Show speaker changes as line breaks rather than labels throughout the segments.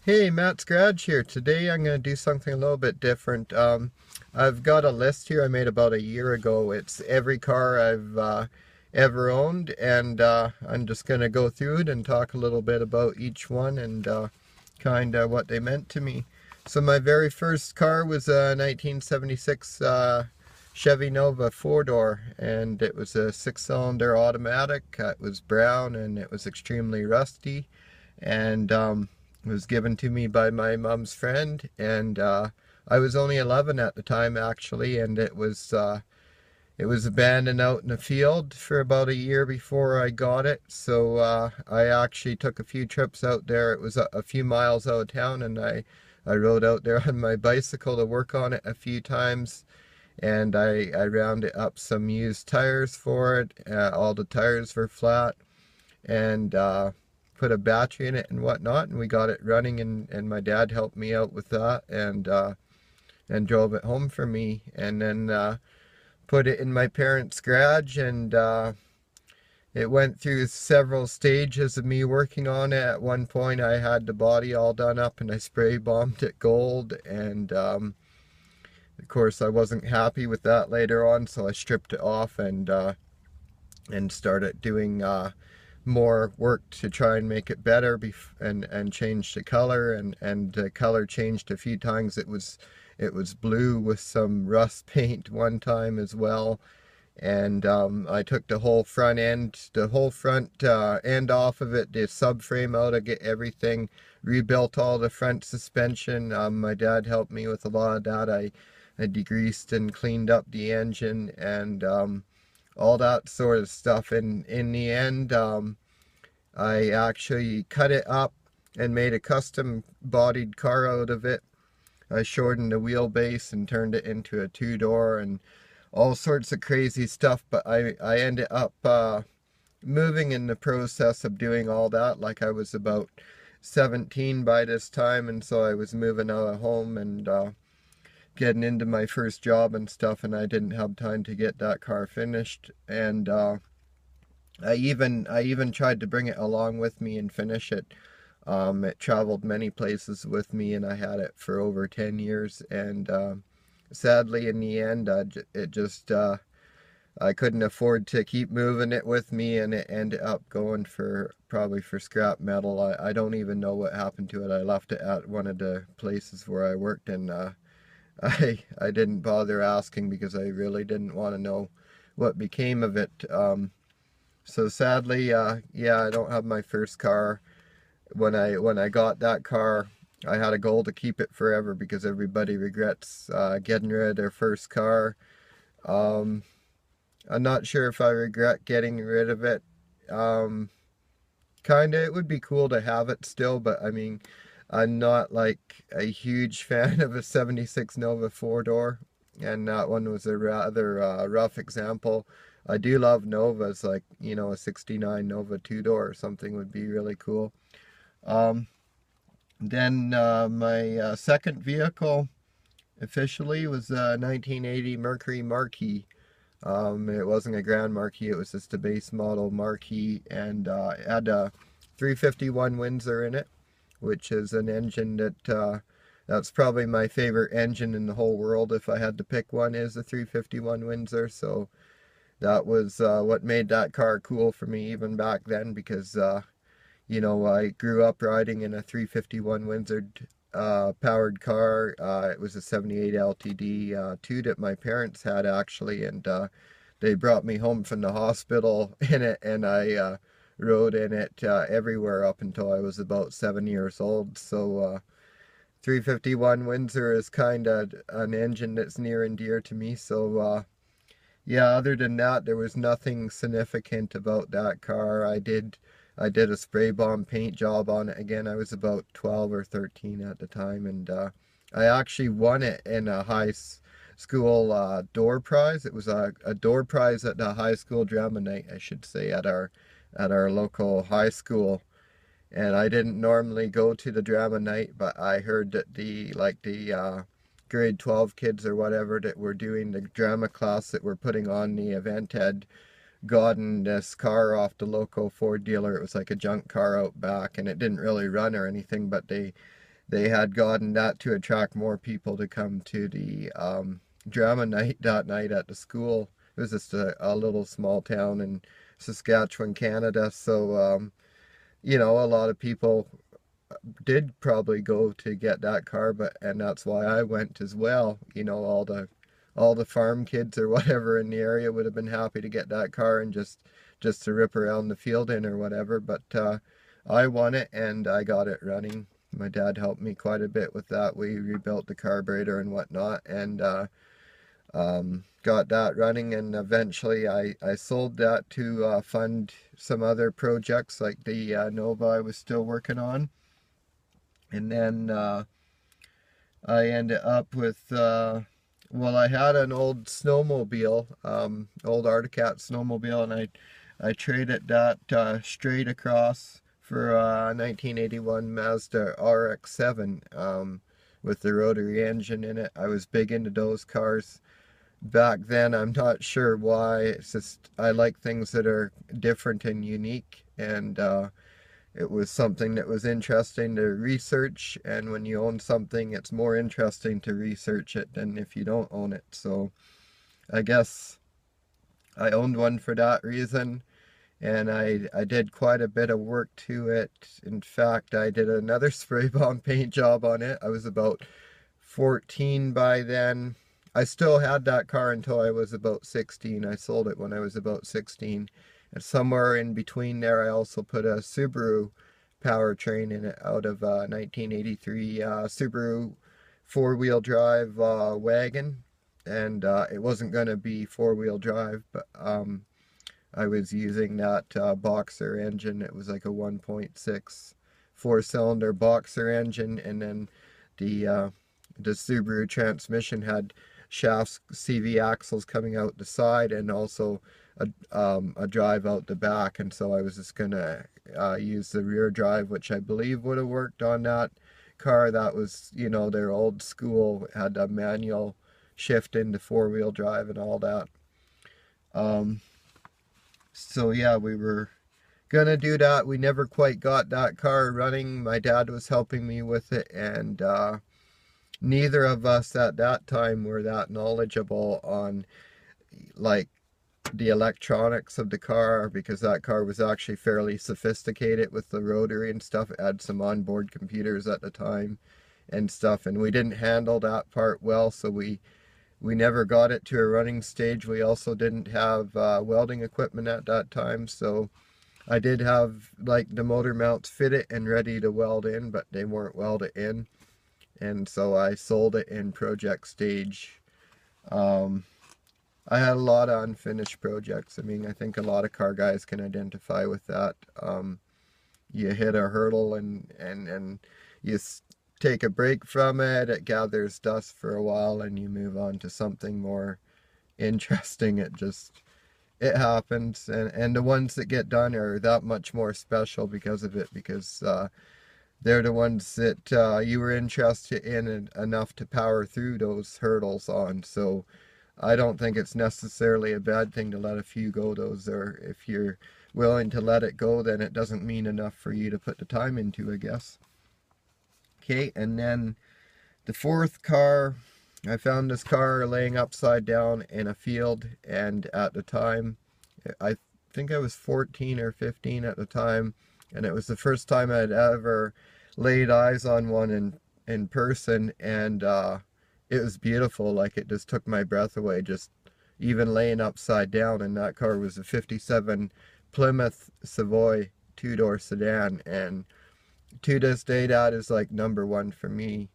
Hey, Matt Scratch here. Today I'm going to do something a little bit different. I've got a list here I made about a year ago. It's every car I've ever owned, and I'm just going to go through it and talk a little bit about each one and kind of what they meant to me. So my very first car was a 1976 Chevy Nova four-door, and it was a six-cylinder automatic. It was brown and it was extremely rusty, and it was given to me by my mom's friend, and I was only 11 at the time actually, and it was abandoned out in the field for about a year before I got it. So I actually took a few trips out there. It was a few miles out of town, and I rode out there on my bicycle to work on it a few times, and I rounded up some used tires for it. All the tires were flat, and put a battery in it and whatnot, and we got it running, and my dad helped me out with that, and drove it home for me, and then put it in my parents' garage, and it went through several stages of me working on it. At one point I had the body all done up and I spray bombed it gold, and of course I wasn't happy with that later on, so I stripped it off and started doing more work to try and make it better, and change the color, and the color changed a few times. It was blue with some rust paint one time as well, and I took the whole front end off of it, the subframe out, I get everything, rebuilt all the front suspension. My dad helped me with a lot of that. I degreased and cleaned up the engine, and all that sort of stuff. And in the end, I actually cut it up and made a custom bodied car out of it. I shortened the wheelbase and turned it into a two-door and all sorts of crazy stuff. But I ended up moving in the process of doing all that. Like, I was about 17 by this time, and so I was moving out of home and getting into my first job and stuff, and I didn't have time to get that car finished. And I even tried to bring it along with me and finish it. It traveled many places with me, and I had it for over 10 years. And sadly, in the end, it just I couldn't afford to keep moving it with me, and it ended up going probably for scrap metal. I don't even know what happened to it. I left it at one of the places where I worked, and I didn't bother asking because I really didn't want to know what became of it. So sadly, yeah, I don't have my first car. When I got that car, I had a goal to keep it forever because everybody regrets getting rid of their first car. Um, I'm not sure if I regret getting rid of it. Um, Kinda, it would be cool to have it still, but I mean, I'm not like a huge fan of a 76 Nova four-door, and that one was a rather rough example. I do love Novas, like, a 69 Nova two-door or something would be really cool. Um, then my second vehicle officially was a 1980 Mercury Marquis. It wasn't a Grand Marquis, it was just a base model Marquis, and it had a 351 Windsor in it, which is an engine that's probably my favorite engine in the whole world. If I had to pick one, is a 351 Windsor. So that was what made that car cool for me even back then, because I grew up riding in a 351 Windsor powered car. It was a 78 LTD, two that my parents had actually, and they brought me home from the hospital in it, and I rode in it everywhere up until I was about 7 years old. So 351 Windsor is kind of an engine that's near and dear to me. So yeah, other than that, there was nothing significant about that car. I did a spray bomb paint job on it again. I was about 12 or 13 at the time, and I actually won it in a school door prize. It was a door prize at the high school drama night, I should say, at our local high school. And I didn't normally go to the drama night, but I heard that the grade 12 kids or whatever that were doing the drama class that were putting on the event had gotten this car off the local Ford dealer. It was like a junk car out back, and it didn't really run or anything, but they had gotten that to attract more people to come to the drama night that night at the school. It was just a little small town in Saskatchewan, Canada. So, a lot of people did probably go to get that car, and that's why I went as well. All the farm kids or whatever in the area would have been happy to get that car and just to rip around the field in or whatever. But I won it and I got it running. My dad helped me quite a bit with that. We rebuilt the carburetor and whatnot, and got that running. And eventually, I sold that to fund some other projects like the Nova I was still working on. And then I ended up with, well, I had an old snowmobile, old Arctic Cat snowmobile, and I traded that straight across for a 1981 Mazda RX-7 with the rotary engine in it. I was big into those cars back then. I'm not sure why. It's just I like things that are different and unique, and it was something that was interesting to research, and when you own something, it's more interesting to research it than if you don't own it. So I guess I owned one for that reason, and I did quite a bit of work to it. In fact, I did another spray bomb paint job on it. I was about 14 by then. I still had that car until I was about 16. I sold it when I was about 16. And somewhere in between there, I also put a Subaru powertrain in it out of a 1983 Subaru four-wheel drive wagon. And it wasn't going to be four-wheel drive, but I was using that Boxer engine. It was like a 1.6 four-cylinder Boxer engine, and then the Subaru transmission had shafts, CV axles coming out the side, and also a drive out the back. And so I was just gonna use the rear drive, which I believe would have worked on that car. That was, their old school, had a manual shift into four-wheel drive and all that. So yeah, we were gonna do that. We never quite got that car running. My dad was helping me with it, and neither of us at that time were that knowledgeable on like the electronics of the car, because that car was actually fairly sophisticated with the rotary and stuff. It had some onboard computers at the time and stuff, and we didn't handle that part well, so we never got it to a running stage. We also didn't have welding equipment at that time, so I did have like the motor mounts fitted and ready to weld in, but they weren't welded in, and so I sold it in project stage. I had a lot of unfinished projects. I mean, I think a lot of car guys can identify with that. You hit a hurdle and you take a break from it, it gathers dust for a while, and you move on to something more interesting. It happens, and the ones that get done are that much more special because of it, because they're the ones that you were interested in enough to power through those hurdles on. So I don't think it's necessarily a bad thing to let a few go. Those are, if you're willing to let it go, then it doesn't mean enough for you to put the time into, I guess. Okay, and then the fourth car, I found this car laying upside down in a field, and at the time, I think I was 14 or 15 at the time, and it was the first time I'd ever laid eyes on one in person, and it was beautiful. Like, it just took my breath away, just even laying upside down. And that car was a 57 Plymouth Savoy two-door sedan, and to this day, that is like number one for me.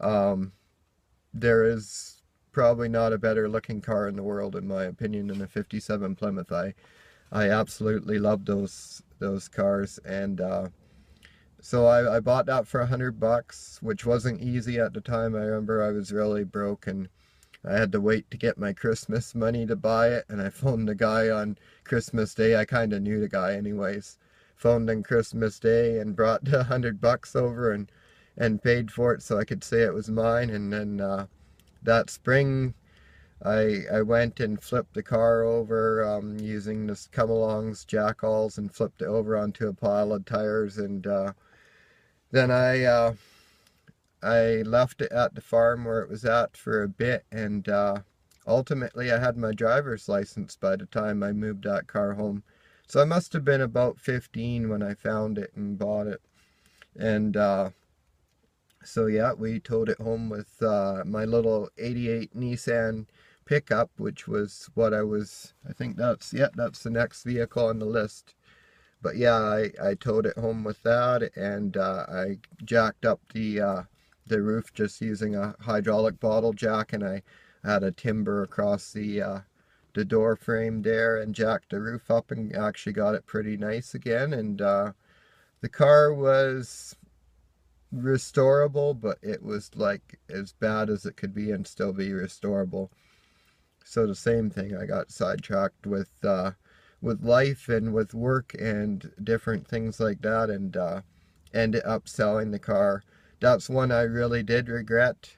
There is probably not a better looking car in the world, in my opinion, than a 57 Plymouth. I absolutely love those cars, and so I bought that for $100, which wasn't easy at the time. I remember I was really broke, and I had to wait to get my Christmas money to buy it, and I phoned the guy on Christmas Day. I kind of knew the guy anyways. Phoned on Christmas Day and brought the $100 over and paid for it so I could say it was mine. And then that spring, I went and flipped the car over using this come-alongs jackalls, and flipped it over onto a pile of tires. And then I I left it at the farm where it was at for a bit, and ultimately I had my driver's license by the time I moved that car home. So I must have been about 15 when I found it and bought it. And so yeah, we towed it home with my little '88 Nissan pickup, which was what I think that's the next vehicle on the list. But yeah, I towed it home with that, and I jacked up the roof just using a hydraulic bottle jack, and I had a timber across the door frame there and jacked the roof up and actually got it pretty nice again. And the car was restorable, but it was like as bad as it could be and still be restorable. So the same thing, I got sidetracked with life and with work and different things like that, and ended up selling the car. That's one I really did regret.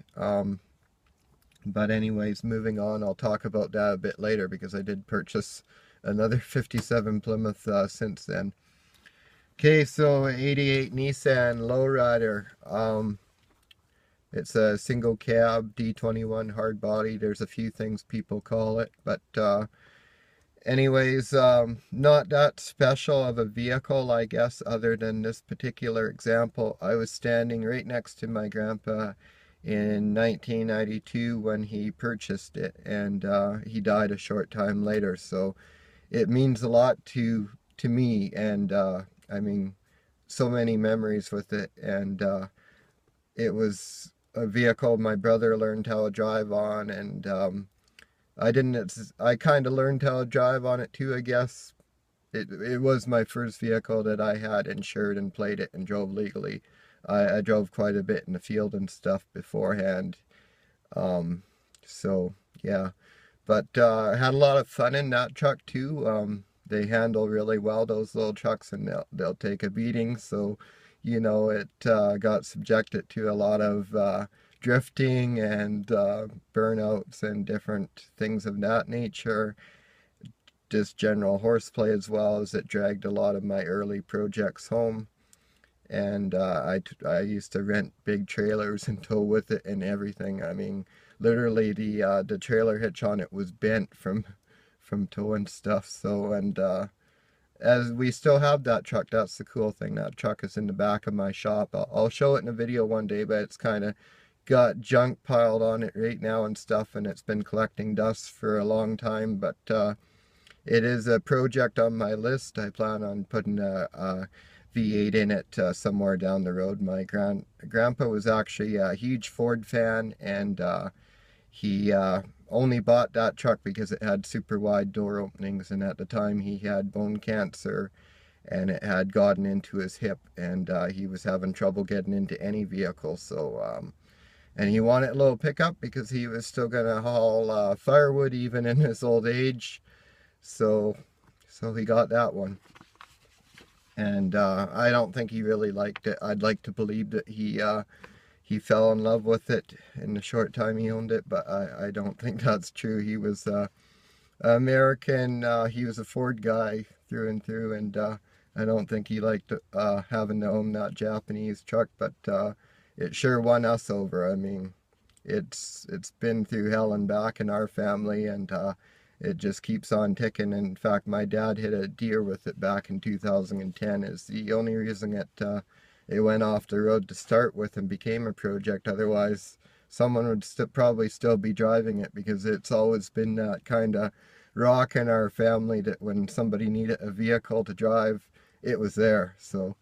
But anyways, moving on, I'll talk about that a bit later because I did purchase another 57 Plymouth since then. Okay, so '88 Nissan Lowrider. It's a single cab D21 hard body. There's a few things people call it, but anyways, not that special of a vehicle, I guess, other than this particular example. I was standing right next to my grandpa in 1992 when he purchased it, and he died a short time later, so it means a lot to me, and I mean, so many memories with it. And it was a vehicle my brother learned how to drive on, and I kind of learned how to drive on it too, I guess. It was my first vehicle that I had insured and played it and drove legally. I drove quite a bit in the field and stuff beforehand. So yeah, but I had a lot of fun in that truck too. They handle really well, those little trucks, and they'll take a beating. So, you know, it got subjected to a lot of drifting and burnouts and different things of that nature. Just general horseplay as well, as it dragged a lot of my early projects home. And I used to rent big trailers and tow with it and everything. I mean, literally the trailer hitch on it was bent from towing stuff. So, and as we still have that truck, that's the cool thing. That truck is in the back of my shop. I'll show it in a video one day, but it's kind of got junk piled on it right now and stuff, and it's been collecting dust for a long time. But it is a project on my list. I plan on putting a V8 in it somewhere down the road. My grandpa was actually a huge Ford fan, and he only bought that truck because it had super wide door openings, and at the time he had bone cancer and it had gotten into his hip, and he was having trouble getting into any vehicle. So and he wanted a little pickup because he was still gonna haul firewood even in his old age. So he got that one. And I don't think he really liked it. I'd like to believe that he fell in love with it in the short time he owned it, but I don't think that's true. He was American. He was a Ford guy through and through, and I don't think he liked having to own that Japanese truck, but it sure won us over. I mean, it's been through hell and back in our family, and it just keeps on ticking. In fact, my dad hit a deer with it back in 2010. Is the only reason it went off the road to start with and became a project. Otherwise, someone would probably still be driving it, because it's always been that kind of rock in our family that when somebody needed a vehicle to drive, it was there. So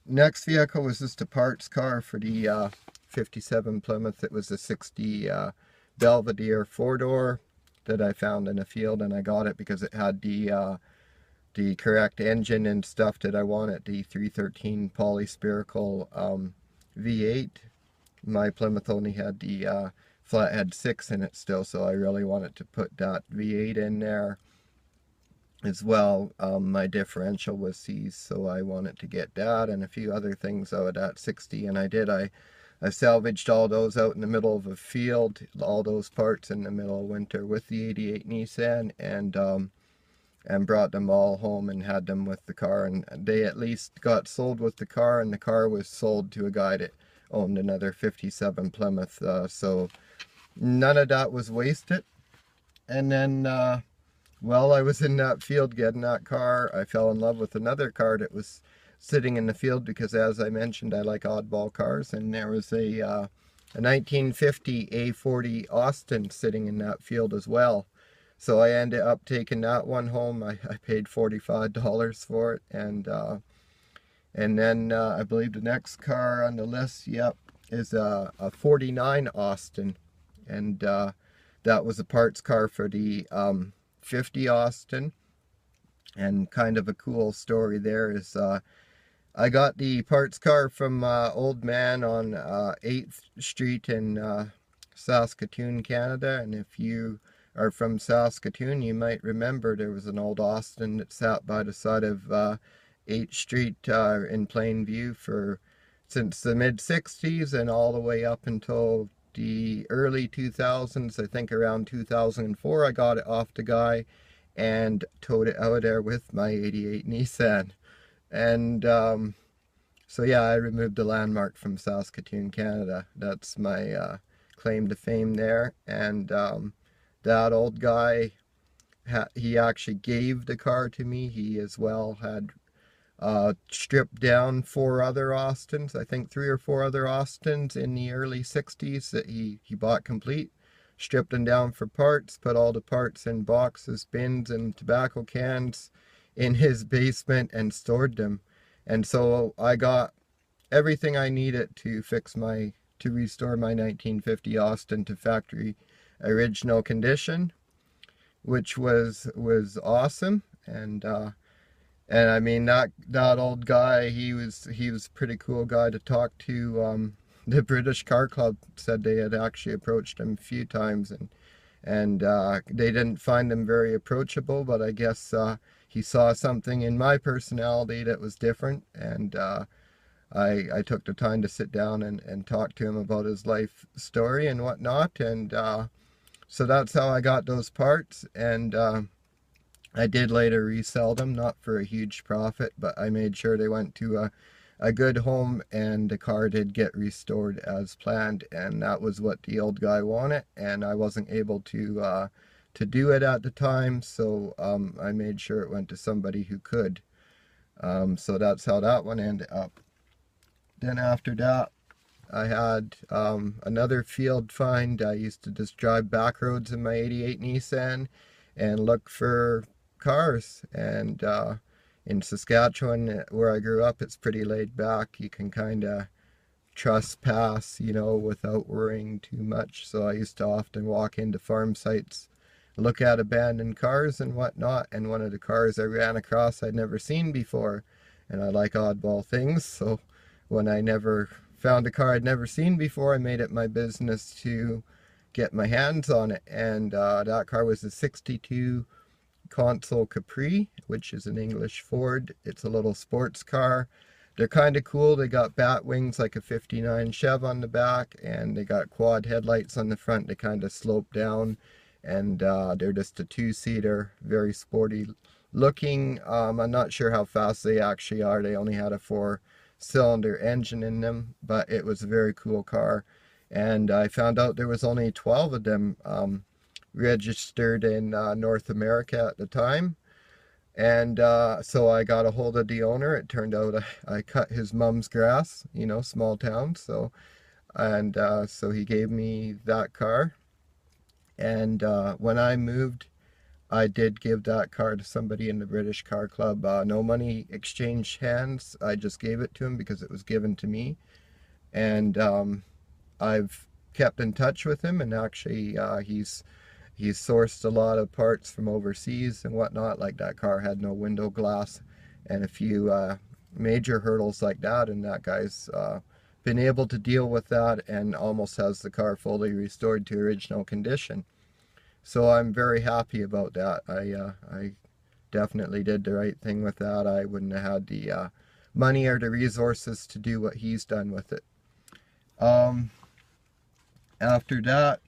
next vehicle was just a parts car for the 57 Plymouth. It was a 60 Belvedere 4-door that I found in a field, and I got it because it had the correct engine and stuff that I wanted, the 313 polyspherical V8. My Plymouth only had the flathead 6 in it still, so I really wanted to put that V8 in there as well. My differential was seized, so I wanted to get that and a few other things out of that 60, and I did. I salvaged all those out in the middle of a field, all those parts in the middle of winter with the '88 Nissan, and and brought them all home and had them with the car, and they at least got sold with the car, and the car was sold to a guy that owned another 57 Plymouth, so none of that was wasted. And then while I was in that field getting that car, I fell in love with another car that was sitting in the field, because as I mentioned, I like oddball cars, and there was a 1950 A40 Austin sitting in that field as well. So I ended up taking that one home. I paid $45 for it, and then I believe the next car on the list, yep, is a 49 Austin, and that was a parts car for the 50 Austin. And kind of a cool story there is I got the parts car from Old Man on 8th Street in Saskatoon, Canada. And if you are from Saskatoon, you might remember there was an old Austin that sat by the side of 8th Street in Plainview since the mid-60s and all the way up until the early 2000s. I think around 2004 I got it off the guy and towed it out of there with my 88 Nissan. And so yeah, I removed the landmark from Saskatoon, Canada. That's my claim to fame there. And that old guy, he actually gave the car to me. He as well had stripped down 4 other Austins, I think 3 or 4 other Austins in the early 60s that he bought complete. Stripped them down for parts, put all the parts in boxes, bins, and tobacco cans in his basement and stored them. And so I got everything I needed to restore my 1950 Austin to factory original condition, which was awesome. And I mean, that old guy, he was a pretty cool guy to talk to. The British Car Club said they had actually approached him a few times, and they didn't find him very approachable, but I guess he saw something in my personality that was different, and I took the time to sit down and talk to him about his life story and whatnot, and so that's how I got those parts. And I did later resell them, not for a huge profit, but I made sure they went to a good home, and the car did get restored as planned, and that was what the old guy wanted, and I wasn't able to do it at the time, so I made sure it went to somebody who could. So that's how that one ended up. Then after that, I had another field find. I used to just drive back roads in my 88 Nissan and look for cars, and in Saskatchewan, where I grew up, it's pretty laid back. You can kind of trespass, without worrying too much. So I used to often walk into farm sites, look at abandoned cars and whatnot. And one of the cars I ran across I'd never seen before. And I like oddball things. So when I never found a car I'd never seen before, I made it my business to get my hands on it. And that car was a 62 Consul Capri, which is an English Ford. It's a little sports car. They're kind of cool. They got bat wings like a 59 Chev on the back, and they got quad headlights on the front. They kind of slope down, and they're just a 2-seater, very sporty looking. I'm not sure how fast they actually are. They only had a 4-cylinder engine in them, but it was a very cool car. And I found out there was only 12 of them registered in North America at the time. And so I got a hold of the owner. It turned out I cut his mom's grass, small town. So, and so he gave me that car. And when I moved, I did give that car to somebody in the British Car Club. No money exchanged hands. I just gave it to him because it was given to me. And I've kept in touch with him, and actually he's sourced a lot of parts from overseas and whatnot. Like that car had no window glass and a few major hurdles like that, and that guy's been able to deal with that and almost has the car fully restored to original condition. So I'm very happy about that. I definitely did the right thing with that. I wouldn't have had the money or the resources to do what he's done with it. After that,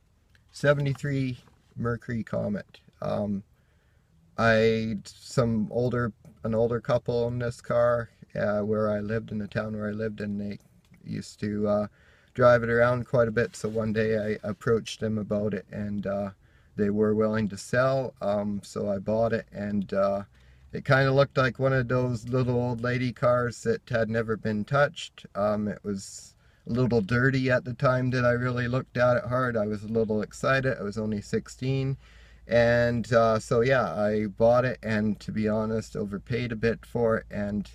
73 Mercury Comet. An older couple owned this car where I lived, in the town where I lived, and they used to drive it around quite a bit. So one day I approached them about it, and they were willing to sell. So I bought it, and it kind of looked like one of those little old lady cars that had never been touched. It was a little dirty at the time that I really looked at it hard. I was a little excited. I was only 16. And so yeah, I bought it, and to be honest, overpaid a bit for it. And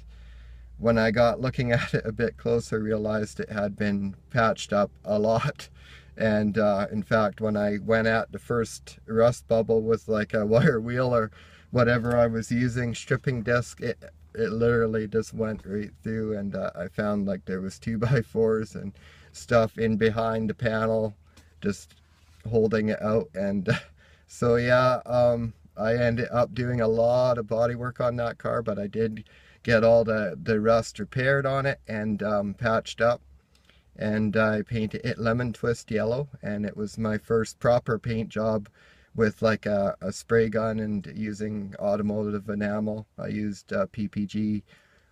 when I got looking at it a bit closer, realized it had been patched up a lot. And in fact, when I went at the first rust bubble with like a wire wheel or whatever I was using, stripping disc, it literally just went right through. And I found like there was 2x4s and stuff in behind the panel just holding it out. And so yeah, I ended up doing a lot of body work on that car, but I did get all the rust repaired on it and patched up. And I painted it lemon twist yellow, and it was my first proper paint job with like a spray gun and using automotive enamel. I used PPG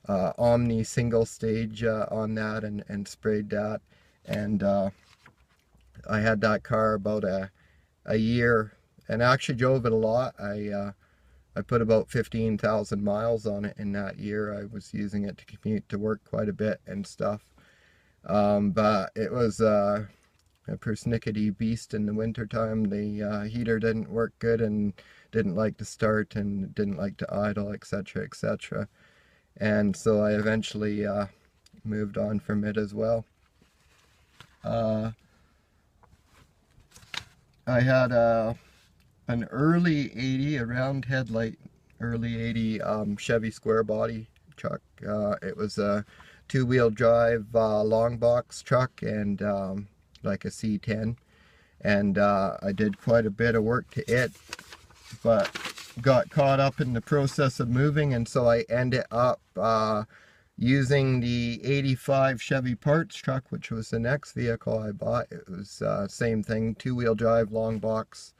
Omni single stage on that, and sprayed that. And I had that car about a year, and I actually drove it a lot. I put about 15,000 miles on it in that year. I was using it to commute to work quite a bit and stuff. But it was a persnickety beast in the wintertime. The heater didn't work good and didn't like to start and didn't like to idle, etc., etc. And so I eventually moved on from it as well. I had an early 80, a round headlight, early 80 Chevy square body truck. It was a two-wheel drive long box truck, and like a C10. And I did quite a bit of work to it, but got caught up in the process of moving, and so I ended up using the 85 Chevy parts truck, which was the next vehicle I bought. It was same thing, two-wheel drive long box.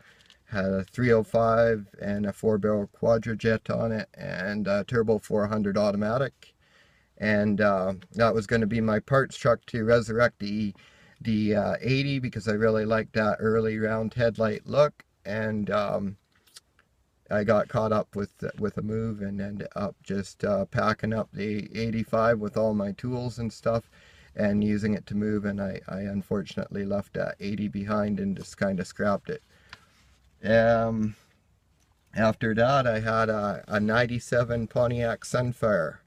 Had a 305 and a 4-barrel Quadrajet on it, and a turbo 400 automatic. And that was going to be my parts truck to resurrect the 80, because I really liked that early round headlight look. And I got caught up with a move and ended up just packing up the 85 with all my tools and stuff and using it to move. And I unfortunately left that 80 behind and just kind of scrapped it. After that, I had a 97 Pontiac Sunfire.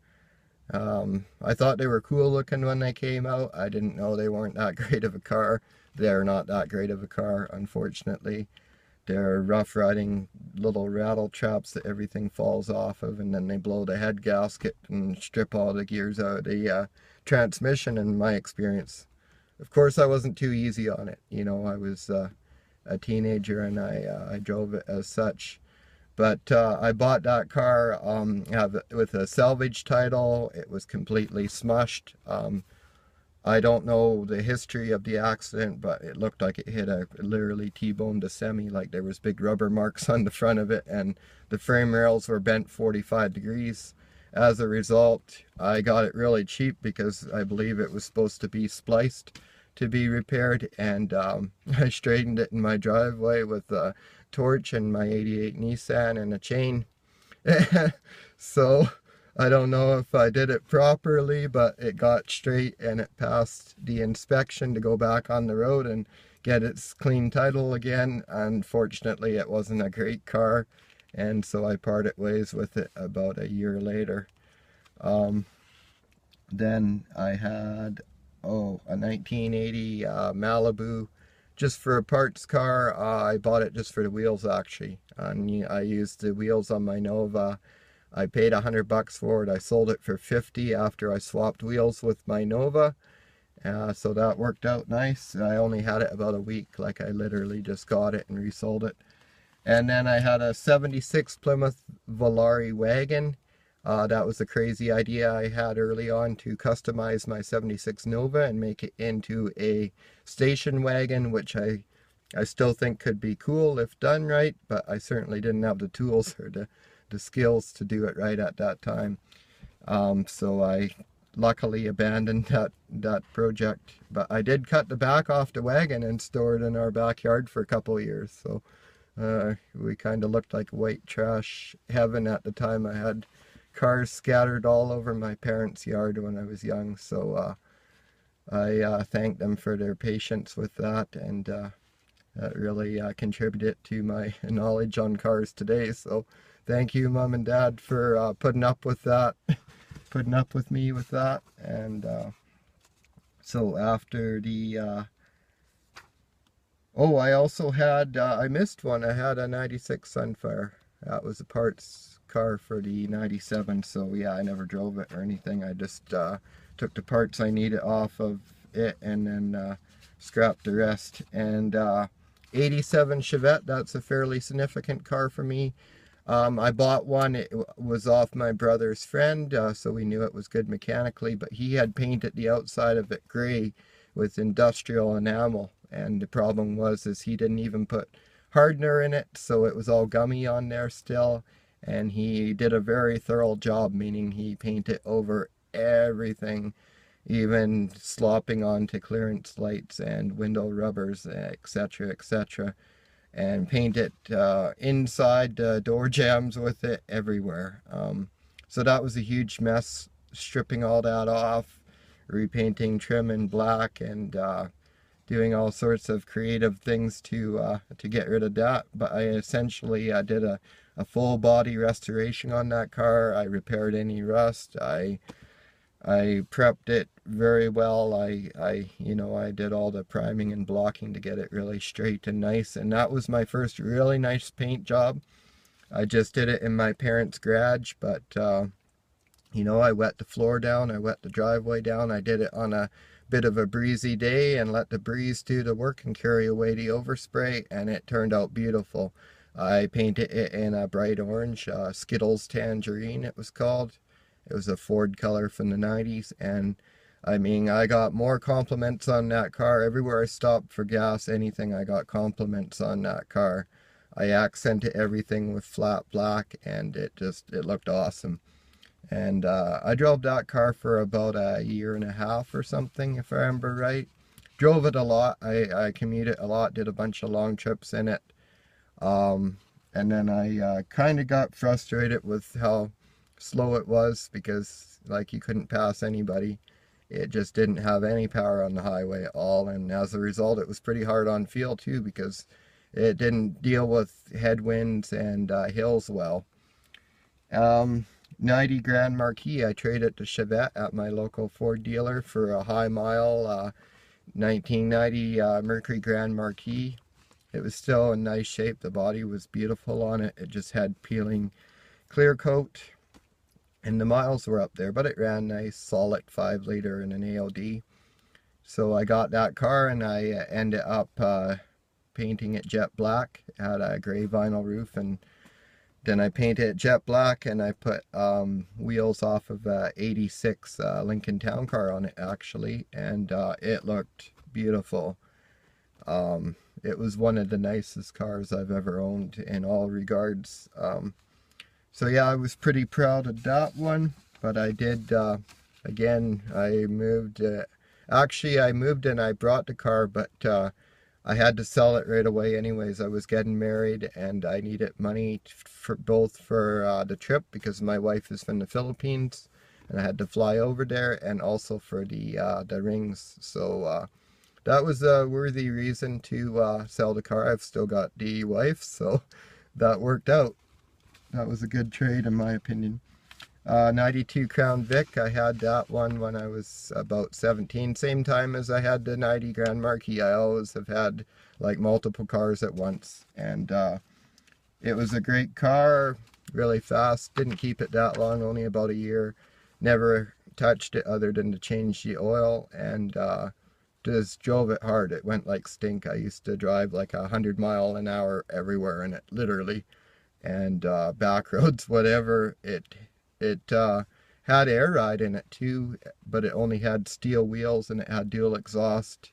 I thought they were cool looking when they came out. I didn't know they weren't that great of a car. They're not that great of a car, unfortunately. They're rough riding little rattle traps that everything falls off of, and then they blow the head gasket and strip all the gears out of the transmission, in my experience. Of course, I wasn't too easy on it. You know, I was a teenager, and I drove it as such. But I bought that car with a salvage title. It was completely smushed. I don't know the history of the accident, but it looked like it hit literally T-boned a semi. Like there was big rubber marks on the front of it, and the frame rails were bent 45 degrees. As a result, I got it really cheap because I believe it was supposed to be spliced to be repaired, and I straightened it in my driveway with a torch and my 88 Nissan and a chain. So I don't know if I did it properly, but it got straight and it passed the inspection to go back on the road and get its clean title again. Unfortunately, it wasn't a great car, and so I parted ways with it about a year later. Then I had a 1980 Malibu, just for a parts car. I bought it just for the wheels, actually. And I used the wheels on my Nova. I paid $100 for it. I sold it for $50 after I swapped wheels with my Nova. So that worked out nice. I only had it about a week. Like I literally just got it and resold it. And then I had a 76 Plymouth Volare wagon. That was a crazy idea I had early on to customize my 76 Nova and make it into a station wagon, which I still think could be cool if done right, but I certainly didn't have the tools or the skills to do it right at that time. So I luckily abandoned that project. But I did cut the back off the wagon and store it in our backyard for a couple of years. So we kind of looked like white trash heaven at the time. I had cars scattered all over my parents' yard when I was young. So I thank them for their patience with that, and that really contributed to my knowledge on cars today. So thank you, Mom and Dad, for putting up with that, putting up with me with that. And so after the oh, I also had I missed one. I had a 96 Sunfire. That was a parts car for the 97. So yeah, I never drove it or anything. I just took the parts I needed off of it and then scrapped the rest. And 87 Chevette, that's a fairly significant car for me. I bought one, it was off my brother's friend, so we knew it was good mechanically, but he had painted the outside of it gray with industrial enamel, and the problem was is he didn't even put hardener in it, so it was all gummy on there still, and he did a very thorough job, meaning he painted over everything, even slopping onto clearance lights and window rubbers, etc., etc., and painted inside door jambs with it everywhere. So that was a huge mess, stripping all that off, repainting trim in black, and doing all sorts of creative things to get rid of that. But I essentially did a full body restoration on that car. I repaired any rust. I prepped it very well. I did all the priming and blocking to get it really straight and nice. And that was my first really nice paint job. I just did it in my parents' garage, but I wet the floor down, I wet the driveway down. I did it on a bit of a breezy day and let the breeze do the work and carry away the overspray, and it turned out beautiful. I painted it in a bright orange, Skittles Tangerine it was called. It was a Ford color from the 90s, and I mean, I got more compliments on that car. Everywhere I stopped for gas, anything, I got compliments on that car. I accented everything with flat black, and it looked awesome. And I drove that car for about a year and a half or something, if I remember right. Drove it a lot. I commuted a lot, did a bunch of long trips in it. And then I kind of got frustrated with how slow it was, because like you couldn't pass anybody. It just didn't have any power on the highway at all, and as a result it was pretty hard on fuel too, because it didn't deal with headwinds and hills well. 90 Grand Marquis, I traded the Chevette at my local Ford dealer for a high mile 1990 Mercury Grand Marquis. It was still in nice shape. The body was beautiful on it. It just had peeling clear coat, and the miles were up there, but it ran nice, solid 5-liter in an AOD. So I got that car, and I ended up painting it jet black. It had a gray vinyl roof, and then I painted it jet black, and I put wheels off of a 86 Lincoln Town Car on it, actually, and it looked beautiful. It was one of the nicest cars I've ever owned in all regards. So yeah, I was pretty proud of that one, but I did, again, I moved, actually I moved and I brought the car, but I had to sell it right away anyways. I was getting married and I needed money for both for the trip, because my wife is from the Philippines and I had to fly over there, and also for the rings. So that was a worthy reason to sell the car. I've still got the wife, so that worked out. That was a good trade in my opinion. 92 Crown Vic, I had that one when I was about 17, same time as I had the 90 Grand Marquis. I always have had like multiple cars at once, and it was a great car, really fast, didn't keep it that long, only about a year, never touched it other than to change the oil, and just drove it hard. It went like stink. I used to drive like 100 miles an hour everywhere in it, literally, and back roads, whatever. It had air ride in it too, but it only had steel wheels and it had dual exhaust.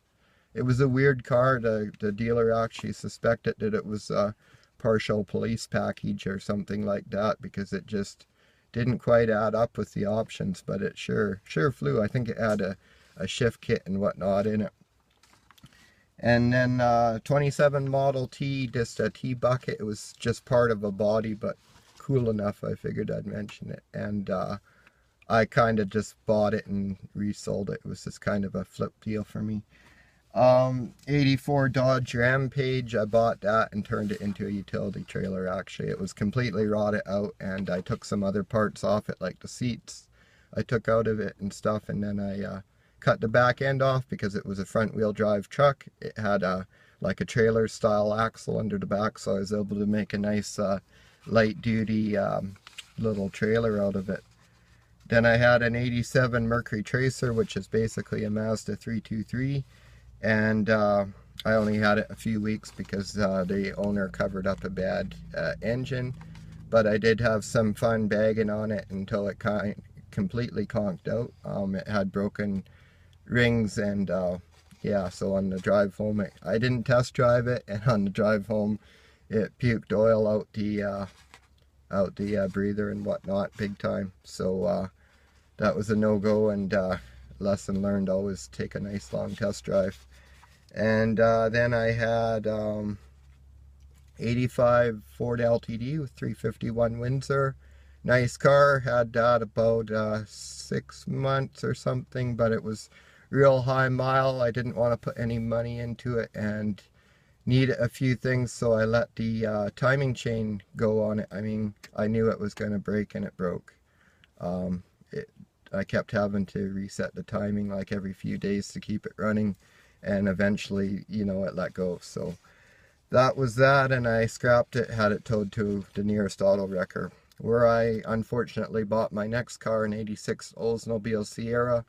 It was a weird car. The dealer actually suspected that it was partial police package or something like that, because it just didn't quite add up with the options, but it sure flew. I think it had a shift kit and whatnot in it. And then 27 Model T, just a T bucket. It was just part of a body, but cool enough, I figured I'd mention it. And I kind of just bought it and resold it. It was just kind of a flip deal for me. 84 Dodge Rampage, I bought that and turned it into a utility trailer. Actually, it was completely rotted out, and I took some other parts off it, like the seats I took out of it and stuff, and then I cut the back end off because it was a front wheel drive truck. It had like a trailer style axle under the back, so I was able to make a nice light duty little trailer out of it. Then I had an 87 Mercury Tracer, which is basically a Mazda 323, and I only had it a few weeks because the owner covered up a bad engine, but I did have some fun bagging on it until it completely conked out. It had broken rings, and yeah, so on the drive home, I didn't test drive it, and on the drive home it puked oil out the breather and whatnot big time. So that was a no-go, and lesson learned, always take a nice long test drive. And then I had 85 Ford LTD with 351 Windsor. Nice car, had that about 6 months or something, but it was real high mile. I didn't want to put any money into it and needed a few things, so I let the timing chain go on it. I mean, I knew it was going to break, and it broke. I kept having to reset the timing like every few days to keep it running, and eventually, you know, it let go. So that was that, and I scrapped it, had it towed to the nearest auto wrecker, where I unfortunately bought my next car, an 86 Oldsmobile Sierra.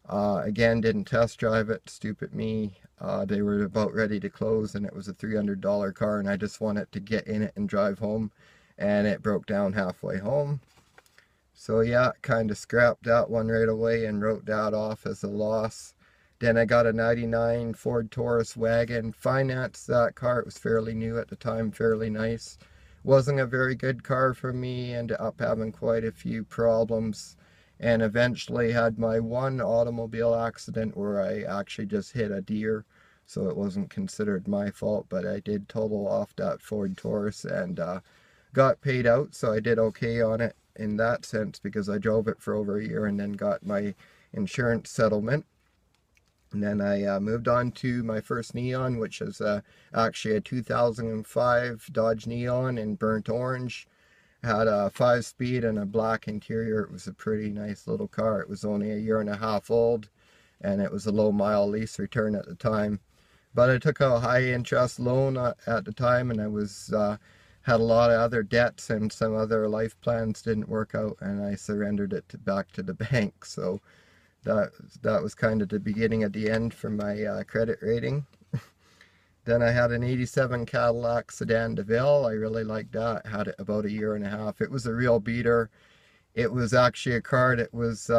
Again, didn't test drive it, stupid me. They were about ready to close, and it was a $300 car, and I just wanted to get in it and drive home, and it broke down halfway home. So yeah, kind of scrapped that one right away and wrote that off as a loss. Then I got a 99 Ford Taurus wagon, financed that car. It was fairly new at the time, fairly nice. Wasn't a very good car for me, ended up having quite a few problems, and eventually had my one automobile accident where I actually just hit a deer, so it wasn't considered my fault, but I did total off that Ford Taurus and got paid out, so I did okay on it in that sense because I drove it for over a year and then got my insurance settlement. And then I moved on to my first Neon, which is actually a 2005 Dodge Neon in burnt orange. Had a 5-speed and a black interior. It was a pretty nice little car. It was only a year and a half old, and it was a low mile lease return at the time. But I took a high interest loan at the time, and I was had a lot of other debts, and some other life plans didn't work out, and I surrendered it back to the bank. So that was kind of the beginning of the end for my credit rating. Then I had an 87 Cadillac Sedan DeVille. I really liked that. Had it about a year and a half. It was a real beater. It was actually a car that was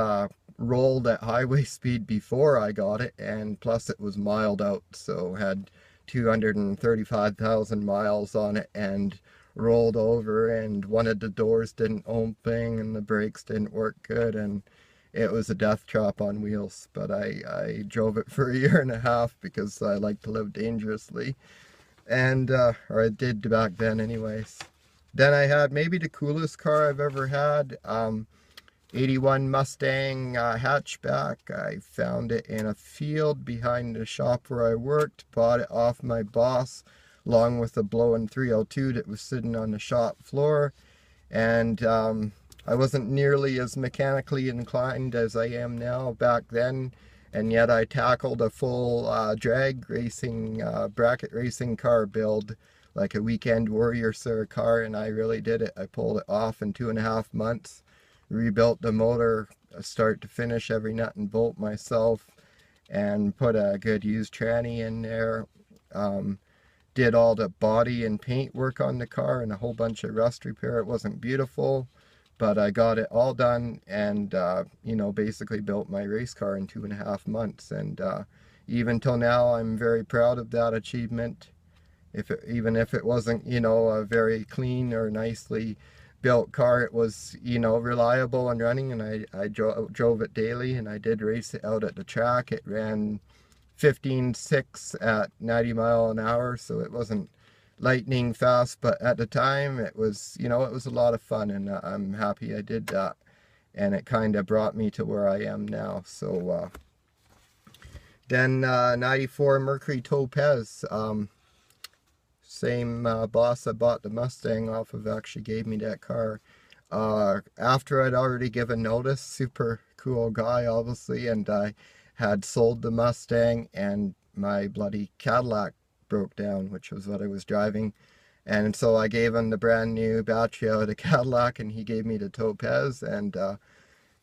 rolled at highway speed before I got it, and plus it was miled out, so had 235,000 miles on it, and rolled over, and one of the doors didn't open, and the brakes didn't work good, and it was a death trap on wheels. But I drove it for a year and a half because I like to live dangerously, and or I did back then anyways. Then I had maybe the coolest car I've ever had, 81 Mustang hatchback. I found it in a field behind the shop where I worked, bought it off my boss along with a blow-in 302 that was sitting on the shop floor, and I wasn't nearly as mechanically inclined as I am now back then, and yet I tackled a full drag racing, bracket racing car build, like a weekend warrior sort of car, and I really did it. I pulled it off in 2.5 months, rebuilt the motor start to finish, every nut and bolt myself, and put a good used tranny in there. Did all the body and paint work on the car and a whole bunch of rust repair. It wasn't beautiful, but I got it all done, and you know, basically built my race car in 2.5 months, and even till now I'm very proud of that achievement. Even if it wasn't, you know, a very clean or nicely built car, it was, you know, reliable and running, and I drove it daily, and I did race it out at the track. It ran 15.6 at 90 mile an hour, so it wasn't lightning fast, but at the time it was, you know, it was a lot of fun, and I'm happy I did that, and it kind of brought me to where I am now. So then 94 Mercury Topaz, same boss I bought the Mustang off of actually gave me that car after I'd already given notice. Super cool guy, obviously, and I had sold the Mustang, and my bloody Cadillac broke down, which was what I was driving, and so I gave him the brand new battery out of the Cadillac, and he gave me the Topaz. And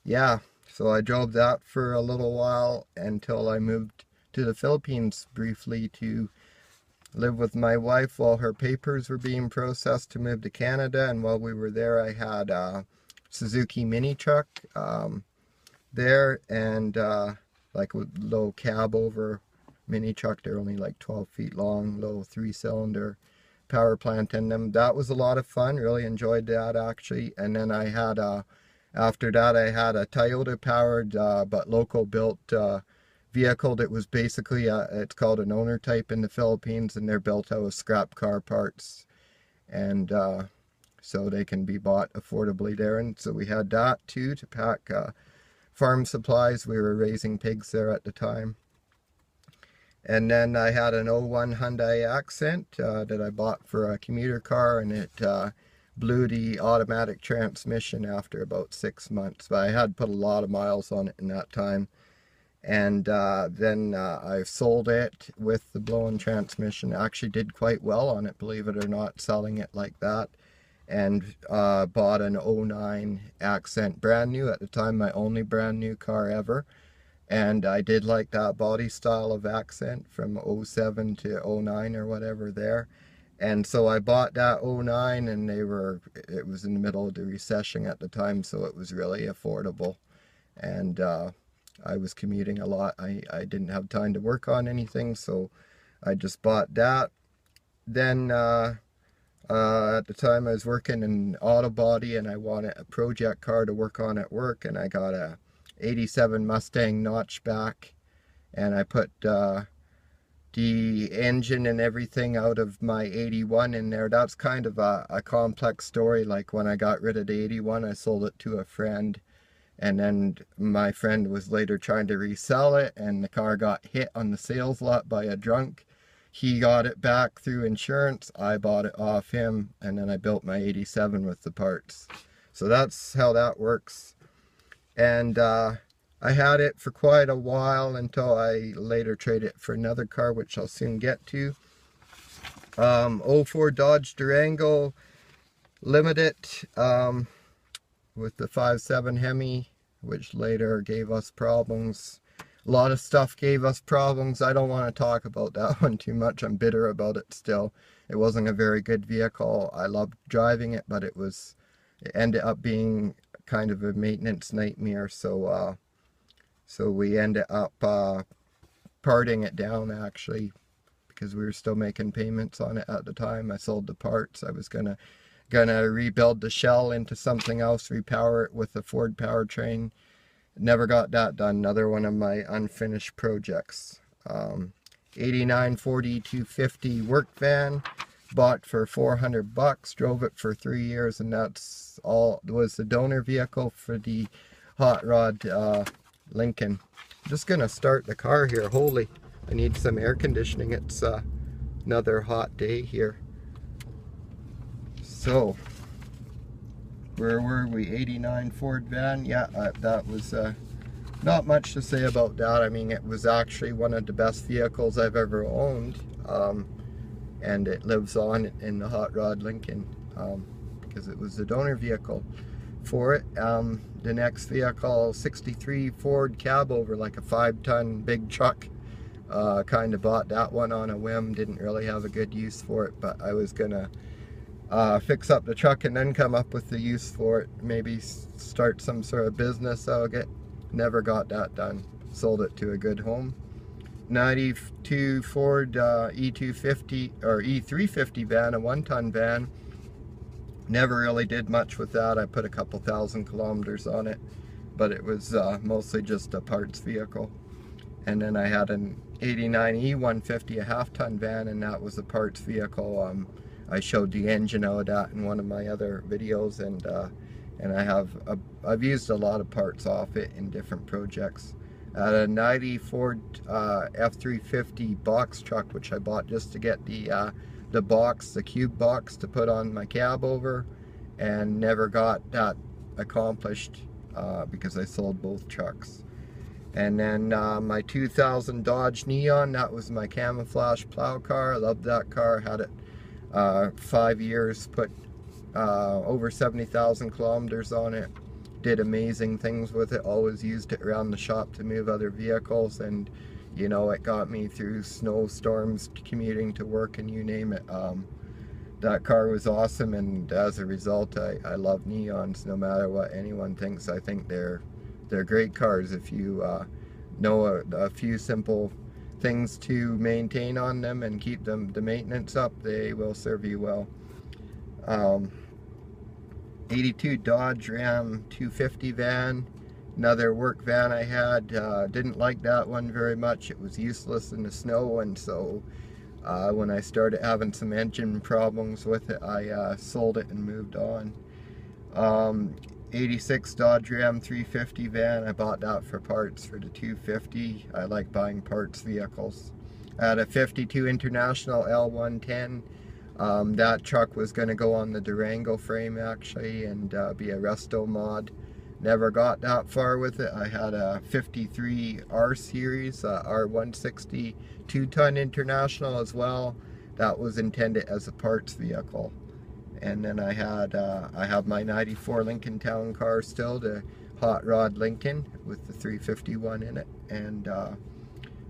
yeah, so I drove that for a little while until I moved to the Philippines briefly to live with my wife while her papers were being processed to move to Canada. And while we were there, I had a Suzuki mini truck there, and like a low cab over mini truck. They're only like 12 feet long, low 3-cylinder power plant in them. That was a lot of fun, really enjoyed that actually. And then I had after that I had a Toyota powered but local built vehicle that was basically it's called an owner type in the Philippines, and they're built out of scrap car parts, and so they can be bought affordably there. And so we had that too to pack farm supplies. We were raising pigs there at the time. And then I had an '01 Hyundai Accent that I bought for a commuter car, and it blew the automatic transmission after about 6 months. But I had put a lot of miles on it in that time. And then I sold it with the blown transmission. I actually did quite well on it, believe it or not, selling it like that. And bought an '09 Accent, brand new at the time, my only brand new car ever. And I did like that body style of Accent from '07 to '09 or whatever there. And so I bought that '09, and it was in the middle of the recession at the time, so it was really affordable. And I was commuting a lot. I didn't have time to work on anything, so I just bought that. Then at the time I was working in auto body, and I wanted a project car to work on at work, and I got a '87 Mustang notchback, and I put the engine and everything out of my '81 in there. That's kind of a complex story. Like when I got rid of the '81, I sold it to a friend, and then my friend was later trying to resell it, and the car got hit on the sales lot by a drunk. He got it back through insurance. I bought it off him, and then I built my '87 with the parts. So that's how that works. And I had it for quite a while until I later traded it for another car, which I'll soon get to. '04 Dodge Durango Limited with the 5.7 Hemi, which later gave us problems. A lot of stuff gave us problems. I don't want to talk about that one too much. I'm bitter about it still. It wasn't a very good vehicle. I loved driving it, but it ended up being kind of a maintenance nightmare. So we ended up parting it down actually, because we were still making payments on it at the time. I sold the parts. I was gonna rebuild the shell into something else, repower it with a Ford powertrain. Never got that done. Another one of my unfinished projects. '89 Ford E250 work van, bought for $400. Drove it for 3 years, and that's all. Was the donor vehicle for the hot rod Lincoln. I'm just gonna start the car here. Holy, I need some air conditioning. It's another hot day here. So, where were we? '89 Ford van. Yeah, that was not much to say about that. I mean, it was actually one of the best vehicles I've ever owned, and it lives on in the hot rod Lincoln because it was the donor vehicle for it. The next vehicle, '63 Ford Cabover, like a 5-ton big truck. Kind of bought that one on a whim. Didn't really have a good use for it, but I was gonna fix up the truck and then come up with the use for it. Maybe start some sort of business out of it. Never got that done. Sold it to a good home. 92 Ford E250 or E350 van, a 1-ton van. Never really did much with that. I put a couple thousand kilometers on it, but it was mostly just a parts vehicle. And then I had an 89 E150, a half-ton van, and that was a parts vehicle. I showed the engine out of that in one of my other videos, and I've used a lot of parts off it in different projects. I had a 90 Ford F350 box truck, which I bought just to get the box, the cube box, to put on my cab over, and never got that accomplished because I sold both trucks. And then my 2000 Dodge Neon, that was my camouflage plow car. I loved that car. Had it 5 years, put over 70,000 kilometers on it. Did amazing things with it. Always used it around the shop to move other vehicles, and you know, it got me through snowstorms, commuting to work, and you name it. That car was awesome, and as a result, I love Neons no matter what anyone thinks. I think they're great cars. If you know a few simple things to maintain on them and keep the maintenance up, they will serve you well. 82 Dodge Ram 250 van, another work van I had. Didn't like that one very much. It was useless in the snow, and so when I started having some engine problems with it, I sold it and moved on. 86 Dodge Ram 350 van, I bought that for parts for the 250. I like buying parts vehicles. I had a 52 International L110. That truck was going to go on the Durango frame actually, and be a resto mod. Never got that far with it. I had a 53 R Series, R160 2-ton International as well. That was intended as a parts vehicle. And then I have my 94 Lincoln Town Car still, the Hot Rod Lincoln with the 351 in it. And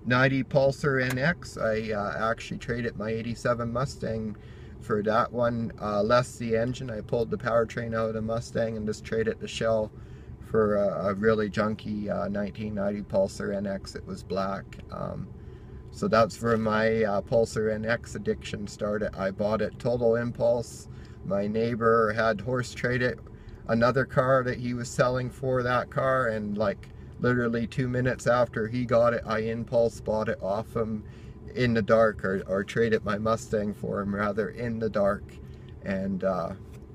90 Pulsar NX, I actually traded my 87 Mustang for that one, less the engine. I pulled the powertrain out of the Mustang and just traded the shell for a really junky 1990 Pulsar NX. It was black. So that's where my Pulsar NX addiction started. I bought it total impulse. My neighbor had horse traded another car that he was selling for that car, and like literally 2 minutes after he got it, I impulse bought it off him in the dark, or traded my Mustang for him rather, in the dark, and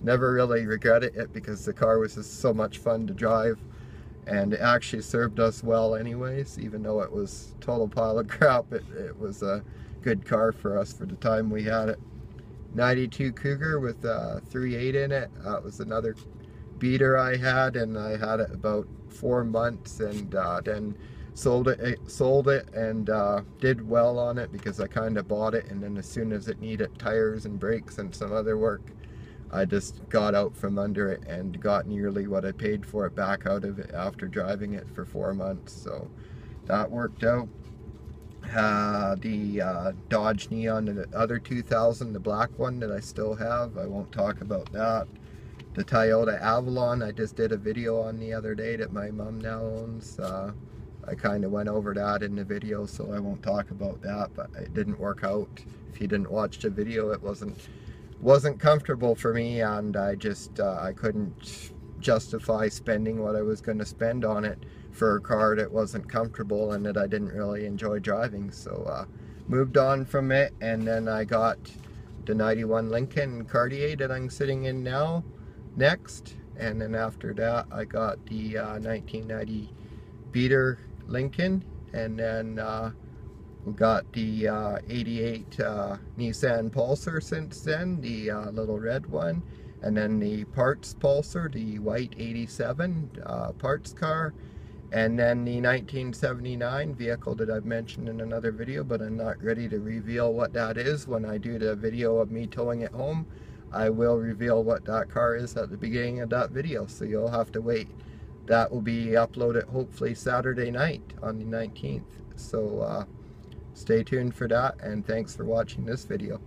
never really regretted it because the car was just so much fun to drive, and it actually served us well anyways. Even though it was a total pile of crap, it was a good car for us for the time we had it. 92 Cougar with 3.8 in it. That was another beater I had, and I had it about 4 months, and then sold it and did well on it because I kind of bought it, and then as soon as it needed tires and brakes and some other work, I just got out from under it and got nearly what I paid for it back out of it after driving it for 4 months. So that worked out. The Dodge Neon, the other 2000, the black one that I still have, I won't talk about that. The Toyota Avalon, I just did a video on the other day that my mom now owns. I kind of went over that in the video, so I won't talk about that, but it didn't work out. If you didn't watch the video, it wasn't comfortable for me, and I just I couldn't justify spending what I was going to spend on it for a car that wasn't comfortable and that I didn't really enjoy driving. So moved on from it, and then I got the 91 Lincoln Cartier that I'm sitting in now next, and then after that I got the 1990 beater Lincoln, and then we got the 88 Nissan Pulsar since then, the little red one, and then the parts Pulsar, the white 87 parts car, and then the 1979 vehicle that I've mentioned in another video, but I'm not ready to reveal what that is. When I do the video of me towing it home, I will reveal what that car is at the beginning of that video, so you'll have to wait. That will be uploaded hopefully Saturday night on the 19th. So stay tuned for that, and thanks for watching this video.